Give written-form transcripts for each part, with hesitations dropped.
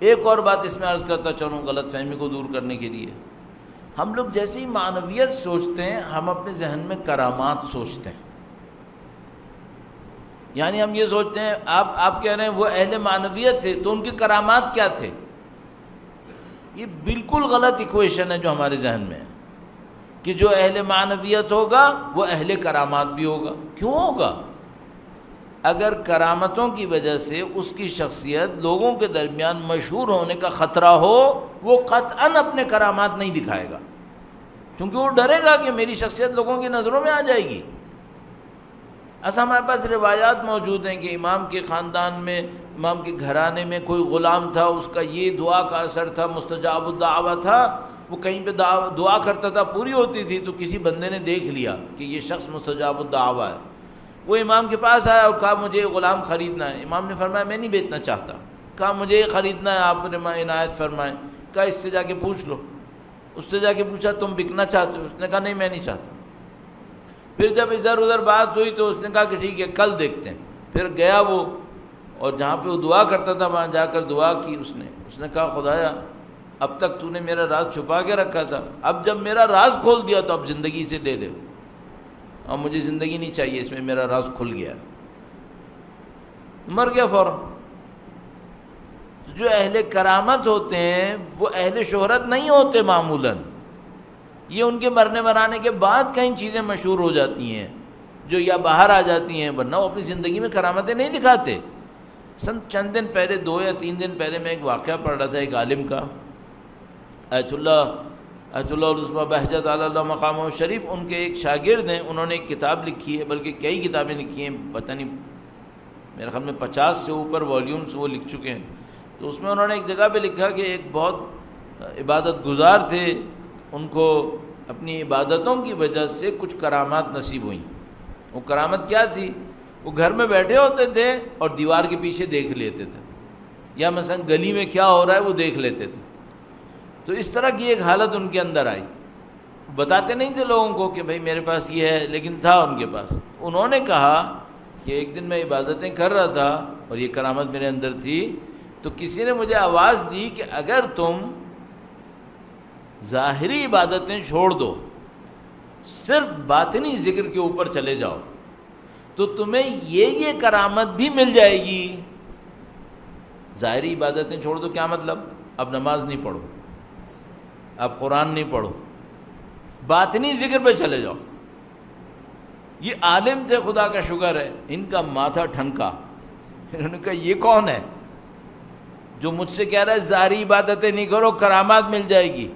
ایک اور بات اس میں عرض کرتا چلوں غلط فہمی کو دور کرنے کے لیے، ہم لوگ جیسے ہی معنویت سوچتے ہیں ہم اپنے ذہن میں کرامات سوچتے ہیں. یعنی ہم یہ سوچتے ہیں آپ کہہ رہے ہیں وہ اہل معنویت تھے تو ان کے کرامات کیا تھے. یہ بالکل غلط ایکویشن ہے جو ہمارے ذہن میں ہے کہ جو اہل معنویت ہوگا وہ اہل کرامات بھی ہوگا. کیوں ہوگا؟ اگر کرامتوں کی وجہ سے اس کی شخصیت لوگوں کے درمیان مشہور ہونے کا خطرہ ہو وہ قطعاً اپنے کرامات نہیں دکھائے گا، کیونکہ وہ ڈرے گا کہ میری شخصیت لوگوں کی نظروں میں آ جائے گی. ایسا ہمارے پاس روایات موجود ہیں کہ امام کے خاندان میں، امام کے گھرانے میں کوئی غلام تھا، اس کا یہ دعا کا اثر تھا، مستجاب الدعوہ تھا، وہ کہیں پہ دعا کرتا تھا پوری ہوتی تھی تو کسی بندے نے دیکھ لیا کہ یہ شخص مستجاب الدعوہ ہے. وہ امام کے پاس آیا اور کہا مجھے غلام خریدنا ہے. امام نے فرمایا میں نہیں بیچنا چاہتا. کہا مجھے یہ خریدنا ہے، آپ نے عنایت فرمائیں. کہا اس سے جا کے پوچھ لو. اس سے جا کے پوچھا تم بکنا چاہتے ہو؟ اس نے کہا نہیں میں نہیں چاہتا. پھر جب ادھر ادھر بات ہوئی تو اس نے کہا کہ ٹھیک ہے کل دیکھتے ہیں. پھر گیا وہ اور جہاں پہ وہ دعا کرتا تھا وہاں جا کر دعا کی. اس نے کہا خدایا اب تک تو نے میرا راز چھپا کے رکھا تھا، اب جب میرا راز کھول دیا تو اب زندگی سے لے لے، اب مجھے زندگی نہیں چاہیے، اس میں میرا راز کھل گیا. مر گیا فوراً. جو اہل کرامت ہوتے ہیں وہ اہل شہرت نہیں ہوتے معمولاً. یہ ان کے مرنے مرانے کے بعد کئی چیزیں مشہور ہو جاتی ہیں جو یا باہر آ جاتی ہیں، ورنہ وہ اپنی زندگی میں کرامتیں نہیں دکھاتے. چند دن پہلے 2 یا 3 دن پہلے میں ایک واقعہ پڑھ رہا تھا ایک عالم کا، آیت اللہ العظمیٰ بہجت علی اللہ مقامہ شریف. ان کے ایک شاگرد ہیں، انہوں نے ایک کتاب لکھی ہے، بلکہ کئی کتابیں لکھی ہیں، پتہ نہیں میرے خیال میں 50 سے اوپر والیومز وہ لکھ چکے ہیں. تو اس میں انہوں نے ایک جگہ پہ لکھا کہ ایک بہت عبادت گزار تھے، ان کو اپنی عبادتوں کی وجہ سے کچھ کرامات نصیب ہوئیں. وہ کرامت کیا تھی؟ وہ گھر میں بیٹھے ہوتے تھے اور دیوار کے پیچھے دیکھ لیتے تھے، یا مثلا گلی میں کیا ہو رہا ہے وہ دیکھ لیتے تھے. تو اس طرح کی ایک حالت ان کے اندر آئی. بتاتے نہیں تھے لوگوں کو کہ بھائی میرے پاس یہ ہے، لیکن تھا ان کے پاس. انہوں نے کہا کہ ایک دن میں عبادتیں کر رہا تھا اور یہ کرامت میرے اندر تھی، تو کسی نے مجھے آواز دی کہ اگر تم ظاہری عبادتیں چھوڑ دو، صرف باطنی ذکر کے اوپر چلے جاؤ تو تمہیں یہ کرامت بھی مل جائے گی. ظاہری عبادتیں چھوڑ دو کیا مطلب؟ اب نماز نہیں پڑھو، اب قرآن نہیں پڑھو، باطنی ذکر پہ چلے جاؤ. یہ عالم تھے، خدا کا شکر ہے، ان کا ماتھا ٹھنکا. انہوں نے کہا یہ کون ہے جو مجھ سے کہہ رہا ہے ظاہری عبادتیں نہیں کرو کرامات مل جائے گی؟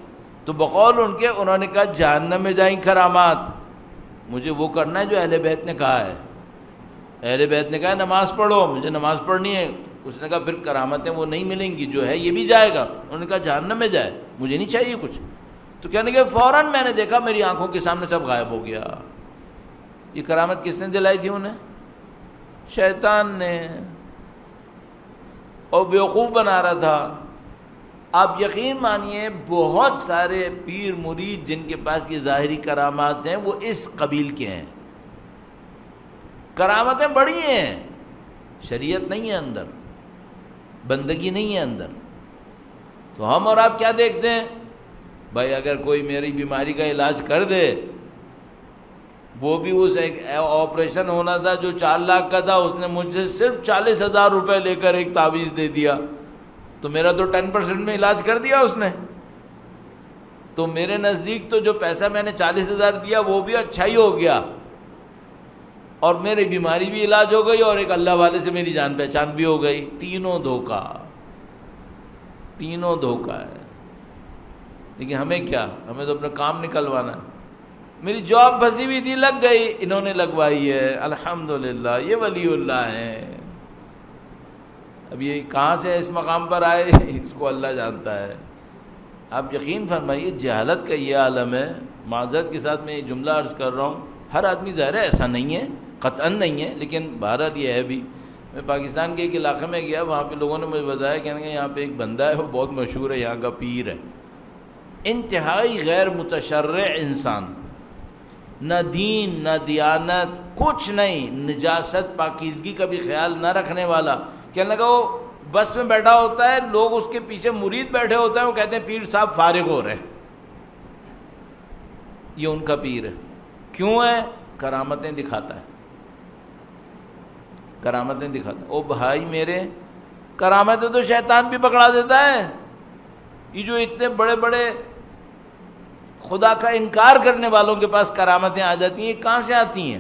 تو بقول ان کے انہوں نے کہا جہنم میں جائیں کرامات، مجھے وہ کرنا ہے جو اہل بیت نے کہا ہے. اہل بیت نے کہا نماز پڑھو، مجھے نماز پڑھنی ہے. اس نے کہا پھر کرامتیں وہ نہیں ملیں گی، جو ہے یہ بھی جائے گا. انہوں نے کہا جہنم میں جائے، مجھے نہیں چاہیے کچھ. تو کہنے کہ فوراً میں نے دیکھا میری آنکھوں کے سامنے سب غائب ہو گیا. یہ کرامت کس نے دلائی تھی انہیں؟ شیطان نے، اور بیوقوف بنا رہا تھا. آپ یقین مانیے بہت سارے پیر مرید جن کے پاس یہ ظاہری کرامات ہیں وہ اس قبیل کے ہیں. کرامتیں بڑی ہیں، شریعت نہیں ہے اندر، بندگی نہیں ہے اندر. تو ہم اور آپ کیا دیکھتے ہیں؟ بھائی اگر کوئی میری بیماری کا علاج کر دے، وہ بھی اس ایک آپریشن ہونا تھا جو 4 لاکھ کا تھا، اس نے مجھ سے صرف 40,000 روپے لے کر ایک تعویذ دے دیا، تو میرا تو 10% میں علاج کر دیا اس نے. تو میرے نزدیک تو جو پیسہ میں نے 40,000 دیا وہ بھی اچھا ہی ہو گیا، اور میری بیماری بھی علاج ہو گئی، اور ایک اللہ والے سے میری جان پہچان بھی ہو گئی. تینوں دھوکہ ہے. لیکن ہمیں کیا؟ ہمیں تو اپنا کام نکلوانا ہے. میری جاب پھنسی ہوئی تھی، لگ گئی، انہوں نے لگوائی ہے، الحمدللہ یہ ولی اللہ ہیں. اب یہ کہاں سے اس مقام پر آئے اس کو اللہ جانتا ہے. آپ یقین فرمائیے جہالت کا یہ عالم ہے. معذرت کے ساتھ میں یہ جملہ عرض کر رہا ہوں، ہر آدمی ظاہر ہے ایسا نہیں ہے، قطعاً نہیں ہے، لیکن بہرحال یہ ہے بھی. میں پاکستان کے ایک علاقے میں گیا، وہاں پہ لوگوں نے مجھے بتایا کہ یہاں پہ ایک بندہ ہے وہ بہت مشہور ہے، یہاں کا پیر ہے، انتہائی غیر متشرع انسان، نہ دین نہ دیانت کچھ نہیں، نجاست پاکیزگی کا بھی خیال نہ رکھنے والا. کہنے لگا وہ بس میں بیٹھا ہوتا ہے، لوگ اس کے پیچھے مرید بیٹھے ہوتے ہیں، وہ کہتے ہیں پیر صاحب فارغ ہو رہے ہیں، یہ ان کا پیر ہے۔ کیوں ہے؟ کرامتیں دکھاتا ہے، کرامتیں دکھاتا ہے۔ او بھائی میرے، کرامتیں تو شیطان بھی پکڑا دیتا ہے۔ یہ جو اتنے بڑے بڑے خدا کا انکار کرنے والوں کے پاس کرامتیں آ جاتی ہیں، یہ کہاں سے آتی ہیں؟